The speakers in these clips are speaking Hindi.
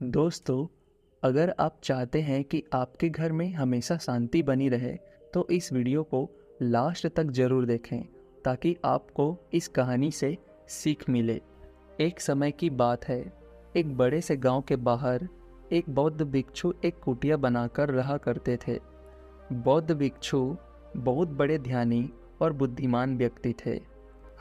दोस्तों, अगर आप चाहते हैं कि आपके घर में हमेशा शांति बनी रहे, तो इस वीडियो को लास्ट तक ज़रूर देखें ताकि आपको इस कहानी से सीख मिले। एक समय की बात है, एक बड़े से गांव के बाहर एक बौद्ध भिक्षु एक कुटिया बनाकर रहा करते थे। बौद्ध भिक्षु बहुत बड़े ध्यानी और बुद्धिमान व्यक्ति थे।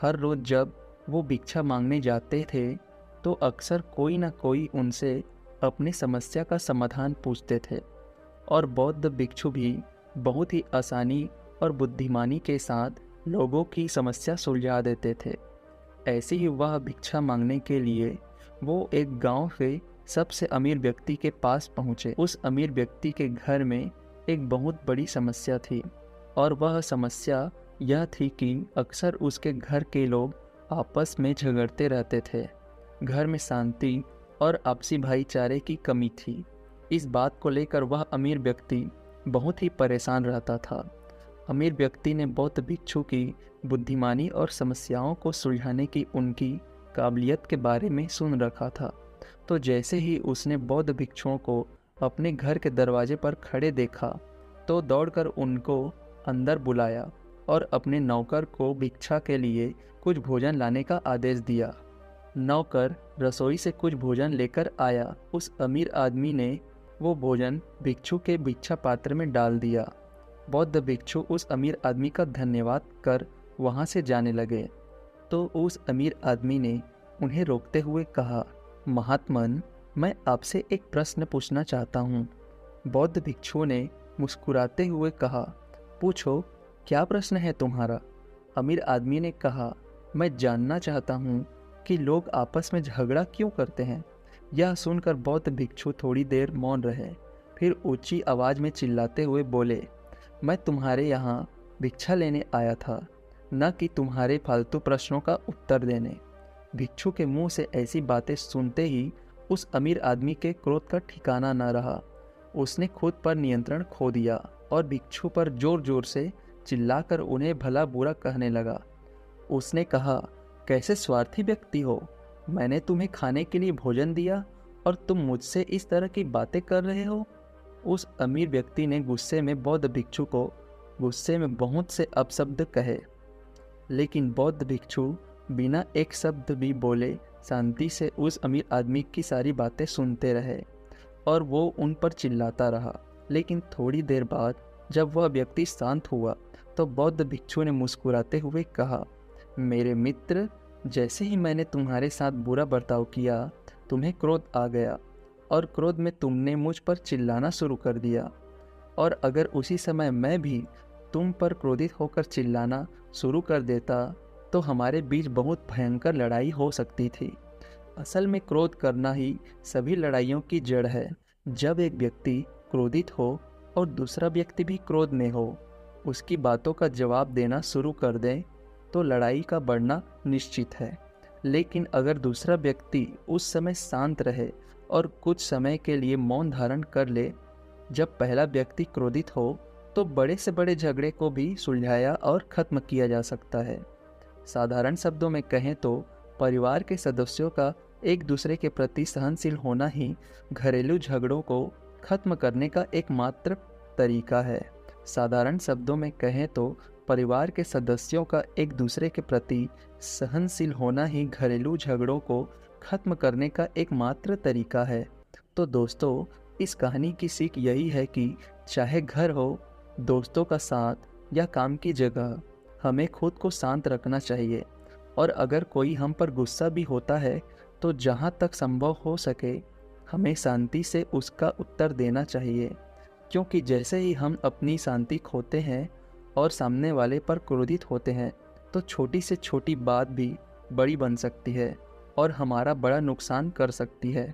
हर रोज़ जब वो भिक्षा मांगने जाते थे, तो अक्सर कोई ना कोई उनसे अपनी समस्या का समाधान पूछते थे और बौद्ध भिक्षु भी बहुत ही आसानी और बुद्धिमानी के साथ लोगों की समस्या सुलझा देते थे। ऐसे ही वह भिक्षा मांगने के लिए वो एक गांव के सबसे अमीर व्यक्ति के पास पहुंचे। उस अमीर व्यक्ति के घर में एक बहुत बड़ी समस्या थी और वह समस्या यह थी कि अक्सर उसके घर के लोग आपस में झगड़ते रहते थे। घर में शांति और आपसी भाईचारे की कमी थी। इस बात को लेकर वह अमीर व्यक्ति बहुत ही परेशान रहता था। अमीर व्यक्ति ने बौद्ध भिक्षु की बुद्धिमानी और समस्याओं को सुलझाने की उनकी काबिलियत के बारे में सुन रखा था। तो जैसे ही उसने बौद्ध भिक्षुओं को अपने घर के दरवाजे पर खड़े देखा, तो दौड़कर उनको अंदर बुलाया और अपने नौकर को भिक्षा के लिए कुछ भोजन लाने का आदेश दिया। नौकर रसोई से कुछ भोजन लेकर आया। उस अमीर आदमी ने वो भोजन भिक्षु के भिक्षा पात्र में डाल दिया। बौद्ध भिक्षु उस अमीर आदमी का धन्यवाद कर वहाँ से जाने लगे, तो उस अमीर आदमी ने उन्हें रोकते हुए कहा, महात्मन, मैं आपसे एक प्रश्न पूछना चाहता हूँ। बौद्ध भिक्षु ने मुस्कुराते हुए कहा, पूछो, क्या प्रश्न है तुम्हारा? अमीर आदमी ने कहा, मैं जानना चाहता हूँ कि लोग आपस में झगड़ा क्यों करते हैं। यह सुनकर बौद्ध भिक्षु थोड़ी देर मौन रहे, फिर ऊंची आवाज़ में चिल्लाते हुए बोले, मैं तुम्हारे यहाँ भिक्षा लेने आया था, न कि तुम्हारे फालतू प्रश्नों का उत्तर देने। भिक्षु के मुंह से ऐसी बातें सुनते ही उस अमीर आदमी के क्रोध का ठिकाना न रहा। उसने खुद पर नियंत्रण खो दिया और भिक्षु पर जोर जोर से चिल्लाकर उन्हें भला बुरा कहने लगा। उसने कहा, कैसे स्वार्थी व्यक्ति हो, मैंने तुम्हें खाने के लिए भोजन दिया और तुम मुझसे इस तरह की बातें कर रहे हो। उस अमीर व्यक्ति ने गुस्से में बौद्ध भिक्षु को गुस्से में बहुत से अपशब्द कहे, लेकिन बौद्ध भिक्षु बिना एक शब्द भी बोले शांति से उस अमीर आदमी की सारी बातें सुनते रहे और वो उन पर चिल्लाता रहा। लेकिन थोड़ी देर बाद जब वह व्यक्ति शांत हुआ, तो बौद्ध भिक्षु ने मुस्कुराते हुए कहा, मेरे मित्र, जैसे ही मैंने तुम्हारे साथ बुरा बर्ताव किया, तुम्हें क्रोध आ गया और क्रोध में तुमने मुझ पर चिल्लाना शुरू कर दिया। और अगर उसी समय मैं भी तुम पर क्रोधित होकर चिल्लाना शुरू कर देता, तो हमारे बीच बहुत भयंकर लड़ाई हो सकती थी। असल में क्रोध करना ही सभी लड़ाइयों की जड़ है। जब एक व्यक्ति क्रोधित हो और दूसरा व्यक्ति भी क्रोध में हो, उसकी बातों का जवाब देना शुरू कर दें, तो लड़ाई का बढ़ना निश्चित है। लेकिन अगर दूसरा व्यक्ति उस समय शांत रहे और कुछ समय के लिए मौन धारण कर ले, जब पहला व्यक्ति क्रोधित हो, तो बड़े से बड़े झगड़े को भी सुलझाया और ख़त्म किया जा सकता है। साधारण शब्दों में कहें तो परिवार के सदस्यों का एक दूसरे के प्रति सहनशील होना ही घरेलू झगड़ों को ख़त्म करने का एकमात्र तरीका है। साधारण शब्दों में कहें तो परिवार के सदस्यों का एक दूसरे के प्रति सहनशील होना ही घरेलू झगड़ों को ख़त्म करने का एकमात्र तरीका है। तो दोस्तों, इस कहानी की सीख यही है कि चाहे घर हो, दोस्तों का साथ या काम की जगह, हमें खुद को शांत रखना चाहिए। और अगर कोई हम पर गुस्सा भी होता है, तो जहाँ तक संभव हो सके हमें शांति से उसका उत्तर देना चाहिए, क्योंकि जैसे ही हम अपनी शांति खोते हैं और सामने वाले पर क्रोधित होते हैं, तो छोटी से छोटी बात भी बड़ी बन सकती है और हमारा बड़ा नुकसान कर सकती है।